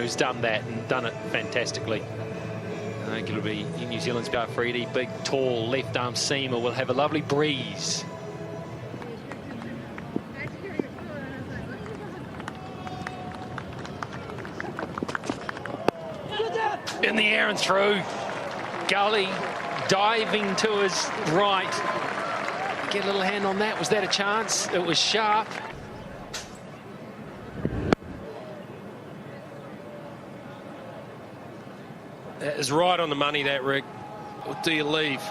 who's done that and done it fantastically. I think it'll be New Zealand's Gareth Afridi, big, tall, left-arm seamer, will have a lovely breeze. In the air and through. Gully diving to his right. Get a little hand on that. Was that a chance? It was sharp. That is right on the money, that, Rick. Or do you leave?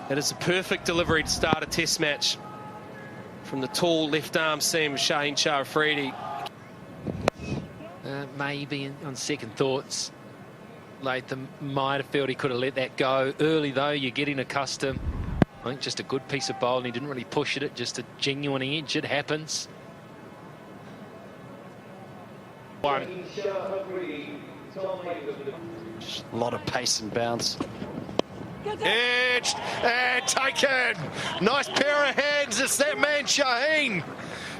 That is a perfect delivery to start a test match from the tall left-arm seam, Shaheen Shah Afridi. Maybe on second thoughts, Latham might have felt he could have let that go. Early, though, you're getting accustomed. I think just a good piece of bowling. He didn't really push it, just a genuine edge. It happens. A lot of pace and bounce. Edged and taken. Nice pair of hands. It's that man Shaheen.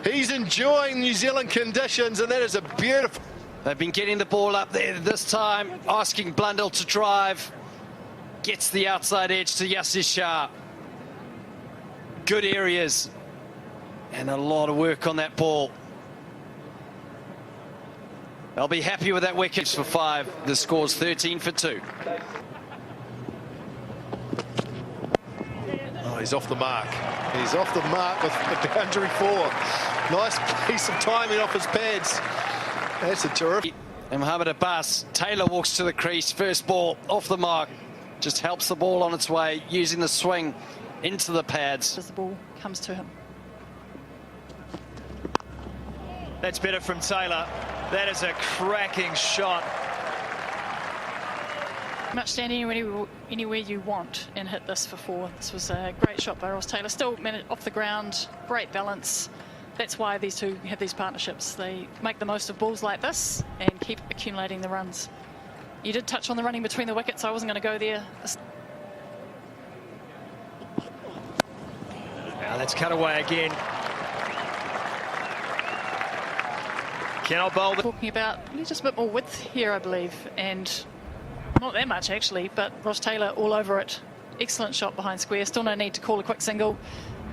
He's enjoying New Zealand conditions, and that is a beautiful. They've been getting the ball up there this time, asking Blundell to drive. Gets the outside edge to Yasir Shah. Good areas and a lot of work on that ball. They'll be happy with that wicket for 5. The score's 13 for 2. Oh, he's off the mark. He's off the mark with the boundary 4. Nice piece of timing off his pads. That's a terrific. And Mohamed Abbas, Taylor walks to the crease. First ball off the mark. Just helps the ball on its way, using the swing into the pads. As the ball comes to him. That's better from Taylor. That is a cracking shot. Much stand anywhere you want and hit this for 4. This was a great shot by Ross Taylor. Still minute off the ground, great balance. That's why these two have these partnerships. They make the most of balls like this and keep accumulating the runs. You did touch on the running between the wickets. I wasn't going to go there. Now let's cut away again. Cannot bowl. Talking about just a bit more width here, I believe, and not that much actually, but Ross Taylor all over it. Excellent shot behind square. Still no need to call a quick single.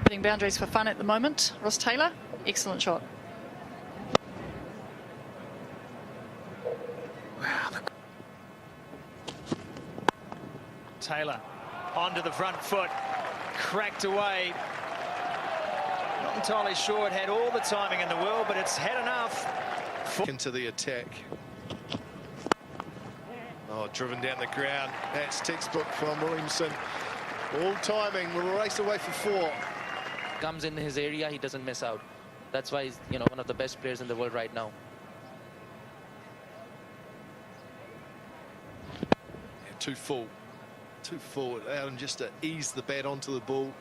Hitting boundaries for fun at the moment. Ross Taylor, excellent shot. Wow. Taylor onto the front foot, cracked away. Not entirely sure it had all the timing in the world, but it's had enough. Into the attack. Oh, driven down the ground. That's textbook from Williamson. All timing. We'll race away for 4. Comes in his area, he doesn't miss out. That's why he's, one of the best players in the world right now. Yeah, too full. Too full. Allowed him just to ease the bat onto the ball.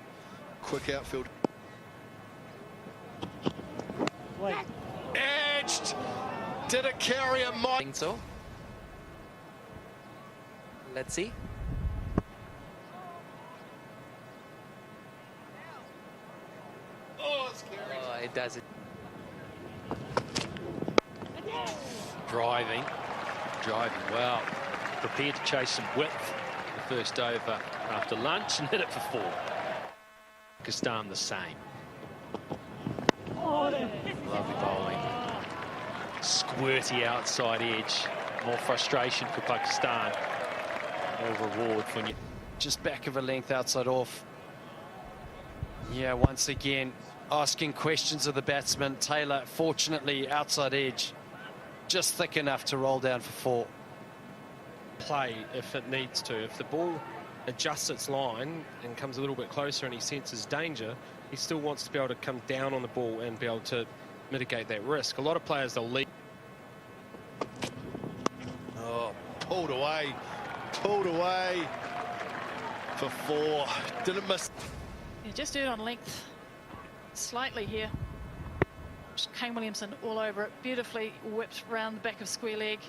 Quick outfield. Wait. Edged. Did it carry a I think so. Let's see. Oh, it's carried. Oh, it does it. Driving well. Prepared to chase some width the first over after lunch and hit it for 4. Pakistan the same. Lovely bowling. Squirty outside edge. More frustration for Pakistan. More reward when you... Just back of a length outside off. Yeah, once again, asking questions of the batsman. Taylor, fortunately, outside edge. Just thick enough to roll down for 4. Play if it needs to. If the ball adjusts its line and comes a little bit closer and he senses danger, he still wants to be able to come down on the ball and be able to mitigate that risk. A lot of players, they'll leave. Oh, pulled away for 4. Didn't miss. Yeah, just do it on length slightly here. Kane Williamson all over it, beautifully whipped round the back of square leg.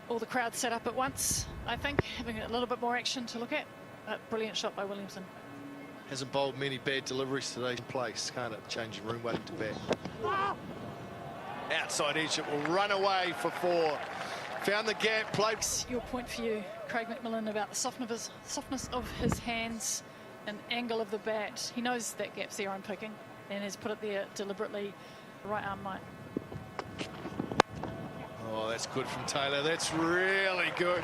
All the crowd set up at once, I think, having a little bit more action to look at. Brilliant shot by Williamson. Hasn't bowled many bad deliveries today in place. Can't it? Changing room, waiting to bat. Outside edge, it will run away for 4. Found the gap, played. Your point for you, Craig McMillan, about the softness of his hands and angle of the bat. He knows that gap's there, I'm picking, and has put it there deliberately. Right arm might. Oh, that's good from Taylor. That's really good.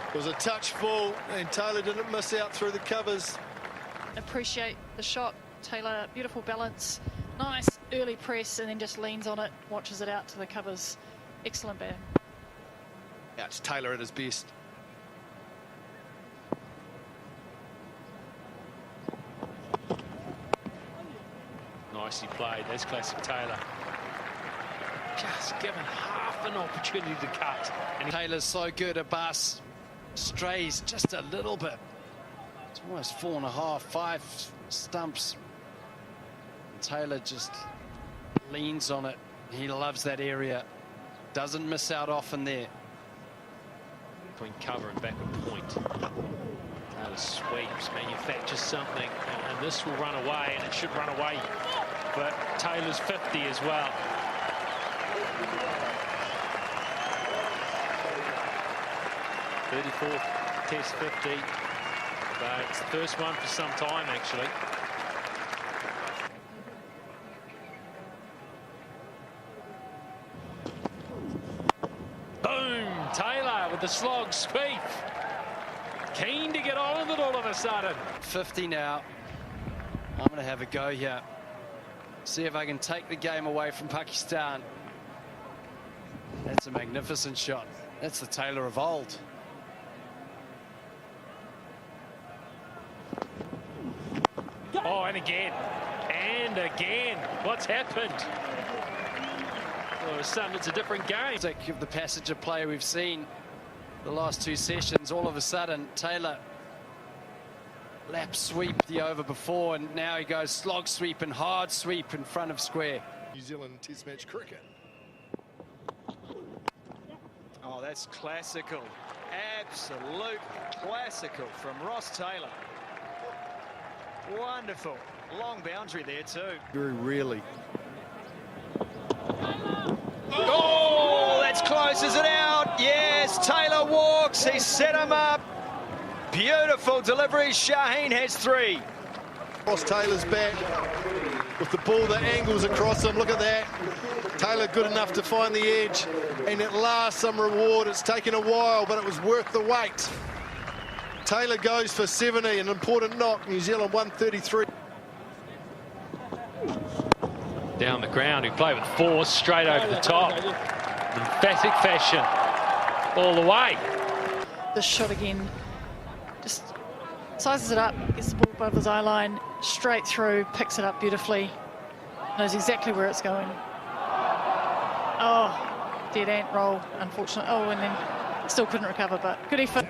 It was a touch ball, and Taylor didn't miss out through the covers. Appreciate the shot, Taylor. Beautiful balance. Nice early press, and then just leans on it, watches it out to the covers. Excellent bat. Yeah, it's Taylor at his best. Nicely played. That's classic Taylor. Just given half an opportunity to cut. And Taylor's so good. A bus strays just a little bit. It's almost 4.5, 5 stumps. Taylor just leans on it. He loves that area. Doesn't miss out often there. Between cover and backward point. Taylor sweeps, manufactures something, and this will run away, and it should run away. But Taylor's 50 as well. '34th Test 50, but it's the first one for some time actually. Boom! Taylor with the slog sweep. Keen to get on with it all of a sudden. 50 now. I'm going to have a go here. See if I can take the game away from Pakistan. That's a magnificent shot. That's the Taylor of old. Oh, and again. And again. What's happened? All of a sudden, it's a different game. Of the passage of play we've seen the last 2 sessions, all of a sudden, Taylor lap sweep the over before, and now he goes slog sweep and hard sweep in front of square. New Zealand Test match cricket. Oh, that's classical. Absolute classical from Ross Taylor. Wonderful. Long boundary there too. Very rarely. Oh, that's close. Is it out? Yes, Taylor walks. He set him up. Beautiful delivery. Shaheen has 3. Ross Taylor's bat with the ball that angles across him. Look at that. Taylor good enough to find the edge, and at last some reward. It's taken a while, but it was worth the wait. Taylor goes for 70, an important knock. New Zealand 133. Down the ground, he played with force straight over the top. Emphatic fashion all the way. This shot again, just sizes it up, gets the ball above his eye line, straight through, picks it up beautifully, knows exactly where it's going. Oh, dead ant roll, unfortunately. Oh, and then still couldn't recover, but good effort.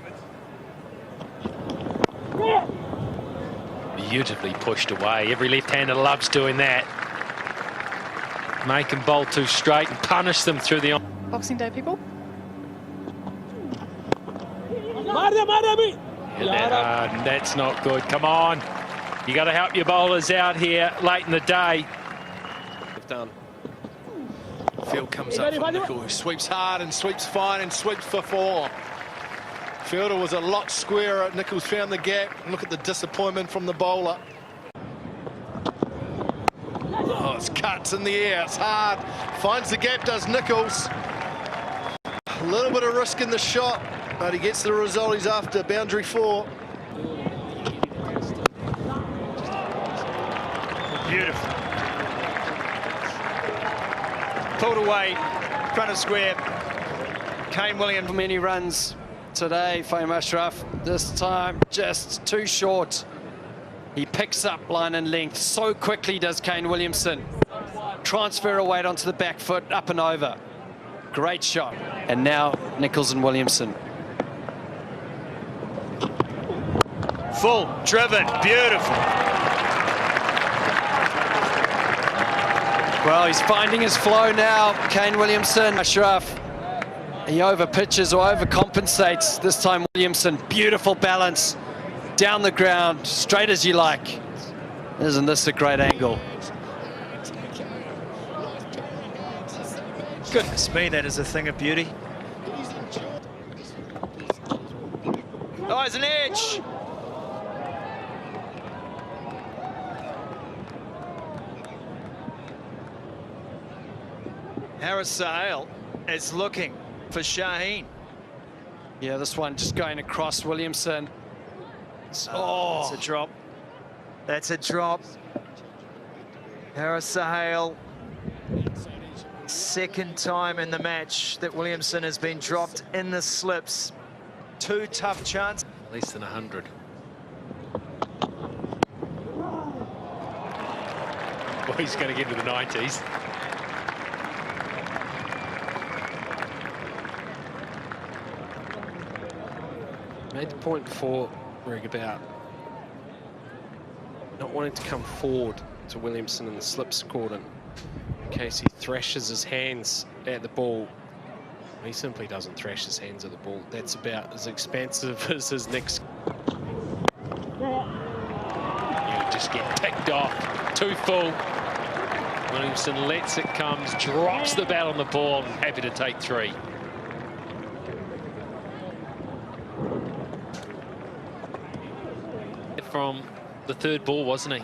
Beautifully pushed away. Every left-hander loves doing that. Make them bowl too straight and punish them through the... Boxing Day, people. Yeah, that's not good. Come on. You got to help your bowlers out here late in the day. Done. Field comes up for Nicol, who sweeps hard and sweeps fine and sweeps for 4. Fielder was a lot squarer. Nichols found the gap. Look at the disappointment from the bowler. Oh, it's cuts in the air. It's hard. Finds the gap, does Nichols. A little bit of risk in the shot, but he gets the result he's after. Boundary 4. Beautiful. Pulled away, front of square. Kane Williams. Many runs today, Fahim Ashraf. This time just too short. He picks up line and length. So quickly does Kane Williamson. Transfer a weight onto the back foot, up and over. Great shot. And now Nichols and Williamson. Full, driven, beautiful. Well, he's finding his flow now, Kane Williamson. Ashraf, he overpitches or overcompensates. This time Williamson, beautiful balance. Down the ground, straight as you like. Isn't this a great angle? Goodness me, that is a thing of beauty. Oh, it's an edge. Harris Sahel is looking for Shaheen. Yeah, this one just going across Williamson. Oh, it's a drop. That's a drop. Harris Sahel. Second time in the match that Williamson has been dropped in the slips. Two tough chances. Less than 100. Well, he's going to get to the 90s. Made the point before, Greg, about not wanting to come forward to Williamson in the slips cordon in case he thrashes his hands at the ball. He simply doesn't thrash his hands at the ball. That's about as expansive as his next. You just get ticked off. Too full. Williamson lets it come, drops the bat on the ball, and happy to take 3. From the third ball, wasn't he?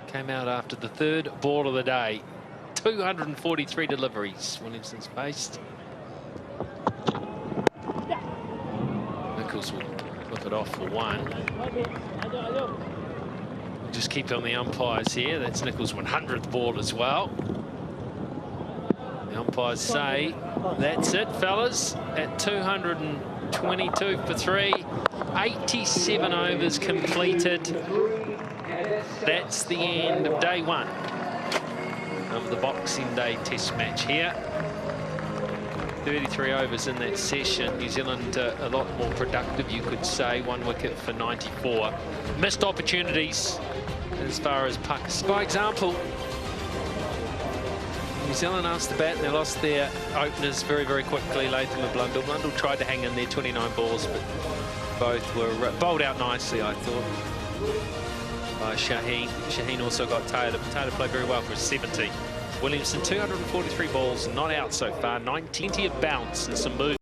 Came out after the third ball of the day. 243 deliveries Williamson's faced. Nichols will flip it off for 1. We'll just keep on the umpires here. That's Nichols' 100th ball as well. The umpires say that's it, fellas, at 222 for 3. 87 overs completed. That's the end of day 1 of the Boxing Day Test match here. 33 overs in that session. New Zealand a lot more productive, you could say. 1 wicket for 94. Missed opportunities as far as pucks. By example, New Zealand asked the bat and they lost their openers very, very quickly, Latham and Blundell. Blundell tried to hang in there, 29 balls, but both were bowled out nicely, I thought, by Shaheen. Shaheen also got Taylor. Taylor played very well for 70. Williamson, 243 balls, not out so far. 90 of bounce and some moves.